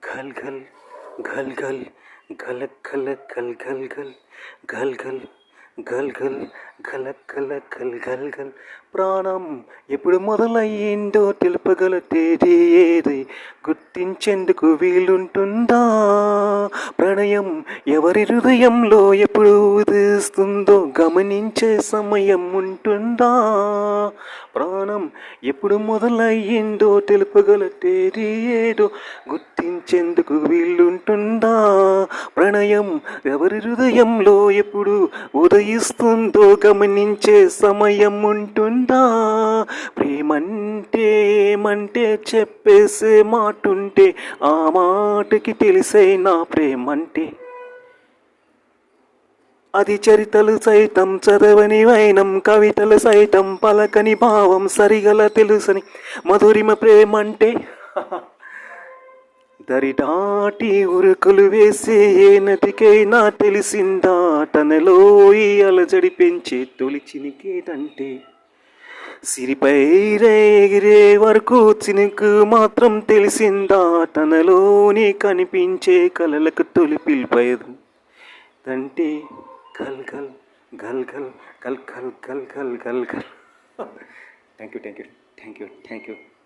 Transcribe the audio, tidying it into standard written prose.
घल घल घल घल घल घल घल घल घल घल घल घल घल घल घल घल घल घल ప్రాణం ఎప్పుడు మొదలయ్యిందో తెలుపగల తేదీ ఏది గుర్తించేందుకు వీలుంటుందా ప్రణయం ఎవరి హృదయంలో ఎప్పుడు ఉదయిస్తుందో గమనించే సమయం ఉంటుందా ప్రాణం ఎప్పుడు మొదలయ్యిందో తెలుపగల తేదీ ఏదో గుర్తించేందుకు వీలుంటుందా ప్రణయం ఎవరి హృదయంలో ఎప్పుడు ఉదయిస్తుందో గమనించే సమయం ఉంటుందా ప్రేమంటే ఏమంటే చెప్పేసే మాటుంటే ఆ మాటకి తెలిసే నా ప్రేమంటే అది చరితలు సైతం చదవని వైనం కవితలు సైతం పలకని భావం సరిగల తెలుసని మధురిమ ప్రేమంటే దరిదాటి ఉరుకులు వేసే ఏ నదికైనా తెలిసిందా తనలో ఈ అలజడి పెంచే తొలి చినికేదంటే సిరిపై ఎగిరే వరకు చినుకు మాత్రం తెలిసిందా తనలోని కనిపించే కలలకు తొలి పిలిపేదు దంటే గల్ గల్ గల్ గల్ గల్ గల్ గల్ గల్ గల్ గల్ thank you thank you thank you thank you